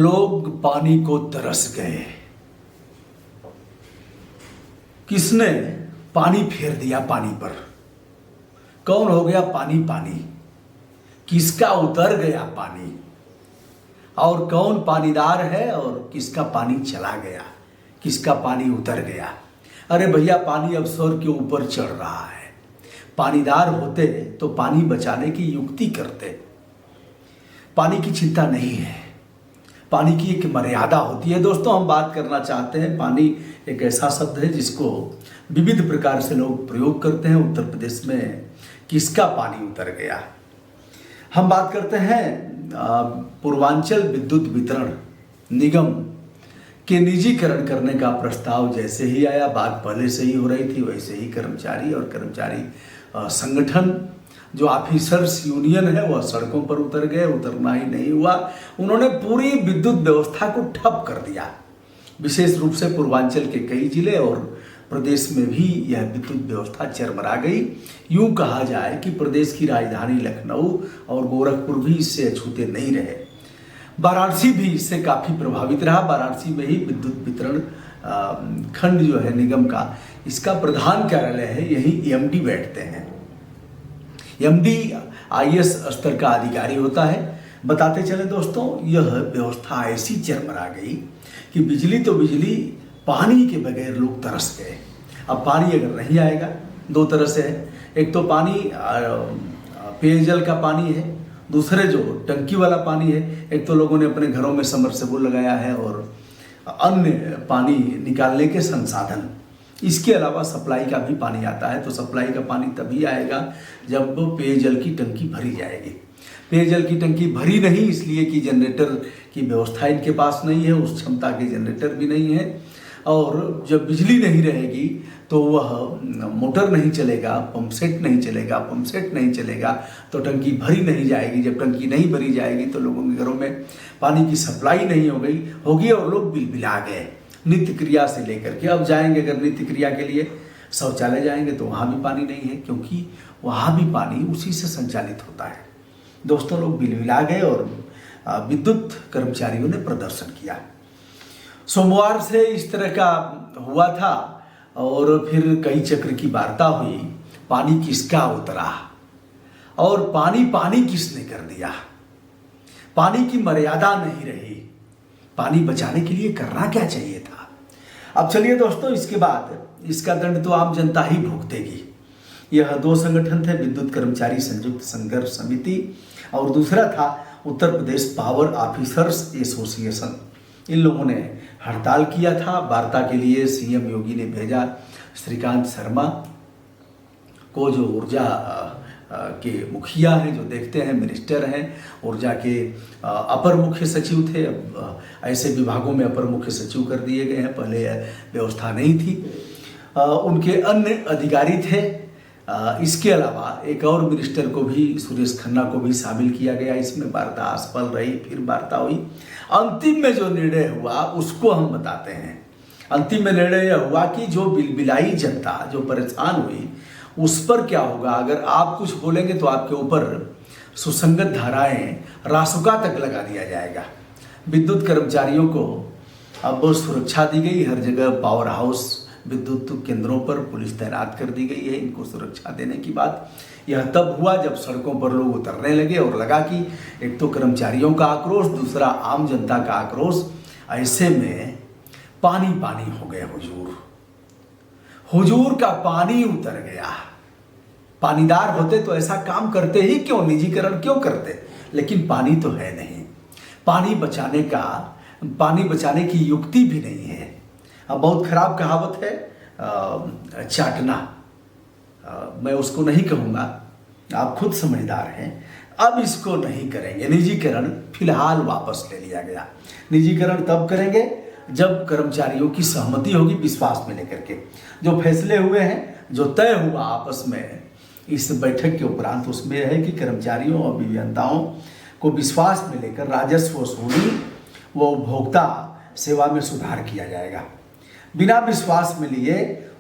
लोग पानी को तरस गए। किसने पानी फेर दिया पानी पर? कौन हो गया पानी पानी? किसका उतर गया पानी? और कौन पानीदार है और किसका पानी चला गया, किसका पानी उतर गया? अरे भैया, पानी अब स्वर के ऊपर चढ़ रहा है। पानीदार होते तो पानी बचाने की युक्ति करते। पानी की चिंता नहीं है, पानी की एक मर्यादा होती है। दोस्तों, हम बात करना चाहते हैं, पानी एक ऐसा शब्द है जिसको विविध प्रकार से लोग प्रयोग करते हैं। उत्तर प्रदेश में किसका पानी उतर गया? हम बात करते हैं पूर्वांचल विद्युत वितरण निगम के निजीकरण करने का प्रस्ताव जैसे ही आया, बात पहले से ही हो रही थी, वैसे ही कर्मचारी और कर्मचारी संगठन जो ऑफिसर्स यूनियन है वह सड़कों पर उतर गए। उतरना ही नहीं हुआ, उन्होंने पूरी विद्युत व्यवस्था को ठप कर दिया। विशेष रूप से पूर्वांचल के कई जिले और प्रदेश में भी यह विद्युत व्यवस्था चरमरा गई। यूं कहा जाए कि प्रदेश की राजधानी लखनऊ और गोरखपुर भी इससे अछूते नहीं रहे। वाराणसी भी इससे काफ़ी प्रभावित रहा। वाराणसी में ही विद्युत वितरण खंड जो है निगम का, इसका प्रधान कार्यालय है, यही एमडी बैठते हैं। एमडी आईएएस स्तर का अधिकारी होता है। बताते चले दोस्तों, यह व्यवस्था ऐसी चरमरा गई कि बिजली तो बिजली, पानी के बगैर लोग तरस गए। अब पानी अगर नहीं आएगा, दो तरह से है। एक तो पानी पेयजल का पानी है, दूसरे जो टंकी वाला पानी है। एक तो लोगों ने अपने घरों में समरसेबुल लगाया है और अन्य पानी निकालने के संसाधन। इसके अलावा सप्लाई का भी पानी आता है। तो सप्लाई का पानी तभी आएगा जब पेयजल की टंकी भरी जाएगी। पेयजल की टंकी भरी नहीं इसलिए कि जनरेटर की व्यवस्था इनके पास नहीं है, उस क्षमता के जनरेटर भी नहीं है। और जब बिजली नहीं रहेगी तो वह मोटर नहीं चलेगा, पंप सेट नहीं चलेगा, पंप सेट नहीं चलेगा तो टंकी भरी नहीं जाएगी। जब टंकी नहीं भरी जाएगी तो लोगों के घरों में पानी की सप्लाई नहीं होगी और लोग बिलबिला गए नित्य क्रिया से लेकर के। अब जाएंगे अगर नित्य क्रिया के लिए शौचालय जाएंगे तो वहाँ भी पानी नहीं है, क्योंकि वहाँ भी पानी उसी से संचालित होता है। दोस्तों, लोग बिलबिला गए और विद्युत कर्मचारियों ने प्रदर्शन किया। सोमवार से इस तरह का हुआ था और फिर कई चक्र की वार्ता हुई। पानी किसका उतरा और पानी पानी किसने कर दिया? पानी की मर्यादा नहीं रही। पानी बचाने के लिए करना क्या चाहिए था? अब चलिए दोस्तों, इसके बाद इसका दंड तो आम जनता ही भुगतेगी। यह दो संगठन थे, विद्युत कर्मचारी संयुक्त संघर्ष समिति और दूसरा था Uttar Pradesh power officers association. इन लोगों ने हड़ताल किया था। वार्ता के लिए सीएम योगी ने भेजा श्रीकांत शर्मा को, जो ऊर्जा के मुखिया हैं, जो देखते हैं मिनिस्टर हैं, ऊर्जा के अपर मुख्य सचिव थे। अब ऐसे विभागों में अपर मुख्य सचिव कर दिए गए हैं, पहले व्यवस्था नहीं थी। उनके अन्य अधिकारी थे। इसके अलावा एक और मिनिस्टर को भी, सुरेश खन्ना को भी शामिल किया गया इसमें। वार्ता असफल रही, फिर वार्ता हुई। अंतिम में जो निर्णय हुआ उसको हम बताते हैं। अंतिम में निर्णय यह हुआ कि जो बिलबिलाई जनता जो परेशान हुई उस पर क्या होगा। अगर आप कुछ बोलेंगे तो आपके ऊपर सुसंगत धाराएं, रासुका तक लगा दिया जाएगा। विद्युत कर्मचारियों को अब सुरक्षा दी गई। हर जगह पावर हाउस विद्युत केंद्रों पर पुलिस तैनात कर दी गई है इनको सुरक्षा देने की बात। यह तब हुआ जब सड़कों पर लोग उतरने लगे और लगा कि एक तो कर्मचारियों का आक्रोश, दूसरा आम जनता का आक्रोश। ऐसे में पानी पानी हो गए हुजूर का पानी उतर गया। पानीदार होते तो ऐसा काम करते ही क्यों, निजीकरण क्यों करते? लेकिन पानी तो है नहीं। पानी बचाने की युक्ति भी नहीं है। अब बहुत खराब कहावत है चाटना, मैं उसको नहीं कहूँगा, आप खुद समझदार हैं। अब इसको नहीं करेंगे। निजीकरण फिलहाल वापस ले लिया गया। निजीकरण तब करेंगे जब कर्मचारियों की सहमति होगी, विश्वास में लेकर के। जो फैसले हुए हैं, जो तय हुआ आपस में इस बैठक के उपरांत, उसमें है कि कर्मचारियों और अभियंताओं को विश्वास में लेकर राजस्व वसूली व उपभोक्ता सेवा में सुधार किया जाएगा। बिना विश्वास में लिए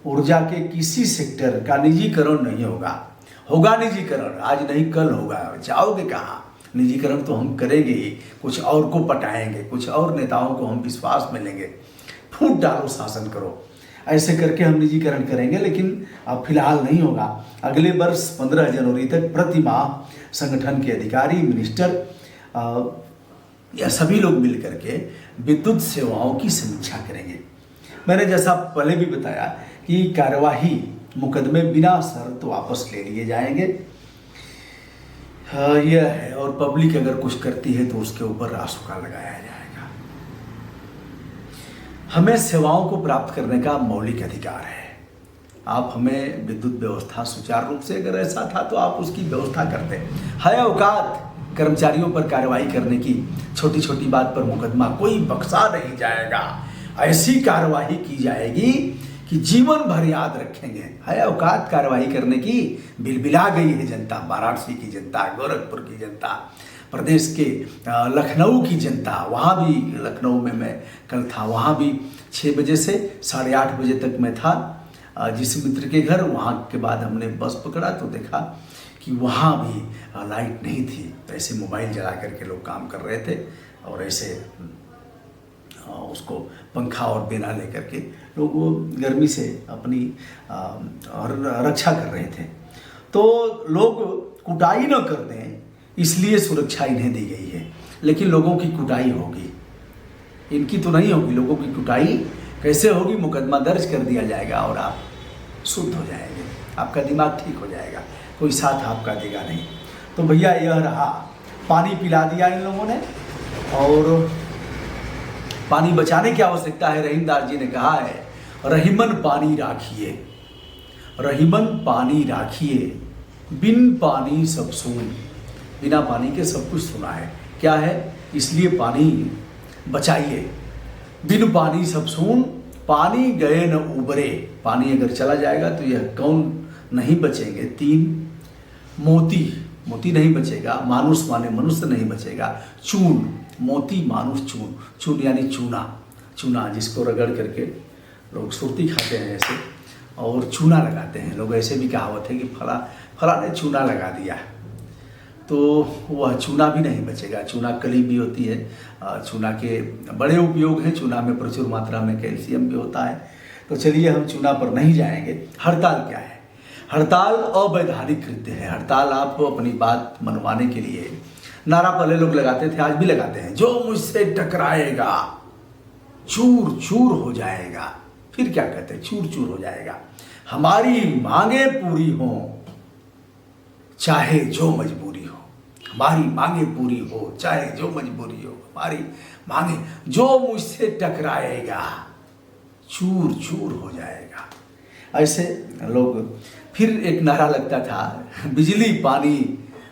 ऊर्जा के किसी सेक्टर का निजीकरण नहीं होगा। निजीकरण आज नहीं कल होगा। जाओगे कहाँ? निजीकरण तो हम करेंगे ही, कुछ और को पटाएंगे, कुछ और नेताओं को हम विश्वास में लेंगे, फूट डालो शासन करो, ऐसे करके हम निजीकरण करेंगे। लेकिन अब फिलहाल नहीं होगा। अगले वर्ष 15 जनवरी तक प्रति माह संगठन के अधिकारी, मिनिस्टर या सभी लोग मिल करके विद्युत सेवाओं की समीक्षा करेंगे। मैंने जैसा पहले भी बताया कि कार्यवाही मुकदमे बिना शर्त वापस ले लिए जाएंगे, यह है। और पब्लिक अगर कुछ करती है तो उसके ऊपर रासुका लगाया जाएगा। हमें सेवाओं को प्राप्त करने का मौलिक अधिकार है। आप हमें विद्युत व्यवस्था सुचारू रूप से, अगर ऐसा था तो आप उसकी व्यवस्था करते है। औकात कर्मचारियों पर कार्रवाई करने की, छोटी छोटी बात पर मुकदमा कोई बख्शा नहीं जाएगा। ऐसी कार्रवाई की जाएगी कि जीवन भर याद रखेंगे। है औकात कार्रवाई करने की। बिलबिला गई है जनता, वाराणसी की जनता, गोरखपुर की जनता, प्रदेश के लखनऊ की जनता। वहाँ भी, लखनऊ में मैं कल था, वहाँ भी 6 बजे से 8:30 बजे तक मैं था जिस मित्र के घर। वहाँ के बाद हमने बस पकड़ा तो देखा कि वहाँ भी लाइट नहीं थी, तो ऐसे मोबाइल जला करके लोग काम कर रहे थे और ऐसे उसको पंखा और बेना लेकर के लोग वो गर्मी से अपनी और रक्षा कर रहे थे। तो लोग कुटाई न कर दें इसलिए सुरक्षा इन्हें दी गई है, लेकिन लोगों की कुटाई होगी, इनकी तो नहीं होगी। लोगों की कुटाई कैसे होगी? मुकदमा दर्ज कर दिया जाएगा और आप शुद्ध हो जाएंगे, आपका दिमाग ठीक हो जाएगा, कोई साथ आपका देगा नहीं। तो भैया यह रहा, पानी पिला दिया इन लोगों ने। और पानी बचाने की आवश्यकता है। रहीमदास जी ने कहा है, रहीमन पानी राखिए, रहीमन पानी राखिए, बिन पानी सब सून। बिना पानी के सब कुछ सुना है। क्या है? इसलिए पानी बचाइए। बिन पानी सब सून, पानी गए न उबरे। पानी अगर चला जाएगा तो यह कौन नहीं बचेंगे? 3 मोती, मोती नहीं बचेगा। मानुष माने मनुष्य नहीं बचेगा। चून, मोती मानुष चून, चून यानी चूना, चूना जिसको रगड़ करके लोग सुरती खाते हैं ऐसे, और चूना लगाते हैं लोग। ऐसे भी कहावत है कि फला ने चूना लगा दिया, तो वह चूना भी नहीं बचेगा। चूना कली भी होती है, चूना के बड़े उपयोग हैं। चूना में प्रचुर मात्रा में कैल्शियम भी होता है। तो चलिए हम चूना पर नहीं जाएंगे। हड़ताल क्या है? हड़ताल अवैधानिक कृत्य है। हड़ताल आप अपनी बात मनवाने के लिए, नारा पहले लोग लगाते थे, आज भी लगाते हैं, जो मुझसे टकराएगा चूर चूर हो जाएगा। फिर क्या कहते हैं? चूर चूर हो जाएगा। हमारी मांगे पूरी हो चाहे जो मजबूरी हो, हमारी मांगे पूरी हो चाहे जो मजबूरी हो, हमारी मांगे, जो मुझसे टकराएगा चूर चूर हो जाएगा। ऐसे लोग। फिर एक नारा लगता था, बिजली पानी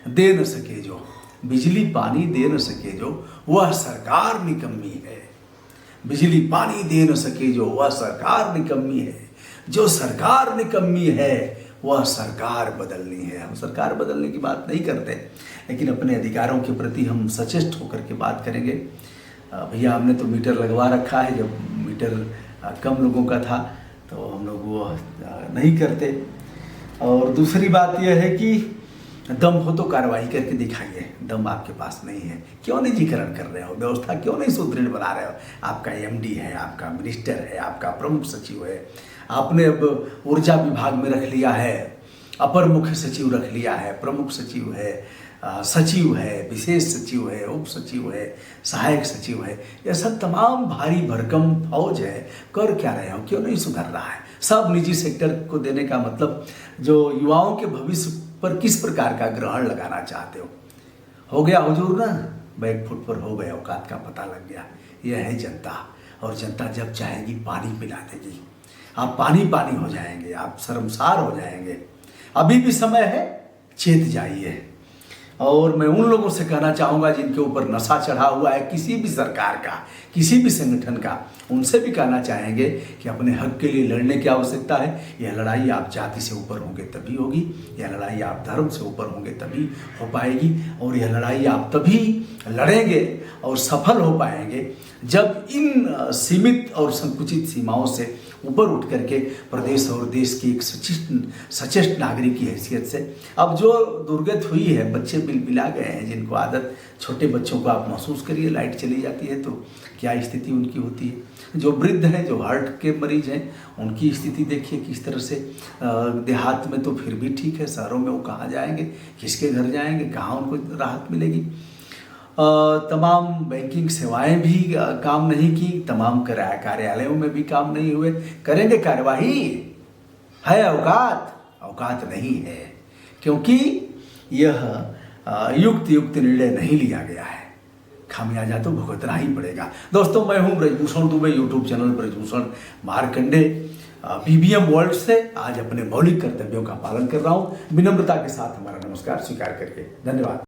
दे न सके जो, बिजली पानी दे न सके जो, वह सरकार निकम्मी है। बिजली पानी दे न सके जो, वह सरकार निकम्मी है। जो सरकार निकम्मी है वह सरकार बदलनी है। हम सरकार बदलने की बात नहीं करते, लेकिन अपने अधिकारों के प्रति हम सचेत होकर के बात करेंगे। भैया हमने तो मीटर लगवा रखा है। जब मीटर कम लोगों का था तो हम लोग वो नहीं करते। और दूसरी बात यह है कि दम हो तो कार्रवाई करके दिखाइए। दम आपके पास नहीं है, क्यों निजीकरण कर रहे हो? व्यवस्था क्यों नहीं सुदृढ़ बना रहे हो? आपका एमडी है, आपका मिनिस्टर है, आपका प्रमुख सचिव है, आपने अब ऊर्जा विभाग में रख लिया है, अपर मुख्य सचिव रख लिया है, प्रमुख सचिव है, सचिव है, विशेष सचिव है, उप सचिव है, सहायक सचिव है। यह सब तमाम भारी भरकम फौज है। कर क्या रहे हो? क्यों नहीं सुधर रहा है? सब निजी सेक्टर को देने का मतलब, जो युवाओं के भविष्य पर किस प्रकार का ग्रहण लगाना चाहते हो गया हुजूर ना, बैक फुट पर हो गए, औकात का पता लग गया। यह है जनता, और जनता जब चाहेगी पानी पिला देगी। आप पानी पानी हो जाएंगे, आप शर्मसार हो जाएंगे। अभी भी समय है, चेत जाइए। और मैं उन लोगों से कहना चाहूँगा जिनके ऊपर नशा चढ़ा हुआ है, किसी भी सरकार का, किसी भी संगठन का, उनसे भी कहना चाहेंगे कि अपने हक के लिए लड़ने की आवश्यकता है। यह लड़ाई आप जाति से ऊपर होंगे तभी होगी, यह लड़ाई आप धर्म से ऊपर होंगे तभी हो पाएगी, और यह लड़ाई आप तभी लड़ेंगे और सफल हो पाएंगे जब इन सीमित और संकुचित सीमाओं से ऊपर उठ करके प्रदेश और देश की एक सचेष्ट नागरिक की हैसियत से अब जो दुर्गत हुई है, बच्चे बिलबिला गए हैं, जिनको आदत, छोटे बच्चों को आप महसूस करिए, लाइट चली जाती है तो क्या स्थिति उनकी होती है। जो वृद्ध हैं, जो हार्ट के मरीज हैं, उनकी स्थिति देखिए किस तरह से। देहात में तो फिर भी ठीक है, शहरों में वो कहाँ जाएंगे, किसके घर जाएंगे, कहाँ उनको राहत मिलेगी। तमाम बैंकिंग सेवाएं भी काम नहीं की, तमाम कार्यालयों में भी काम नहीं हुए। करेंगे कार्यवाही, है औकात नहीं है, क्योंकि यह युक्त निर्णय नहीं लिया गया है। खामियाजा तो भुगतना ही पड़ेगा। दोस्तों, मैं हूं Brajbhushan Dubey, YouTube channel Brajbhushan Markande BBM world से आज अपने मौलिक कर्तव्यों का पालन कर रहा हूं। विनम्रता के साथ हमारा नमस्कार स्वीकार करके धन्यवाद।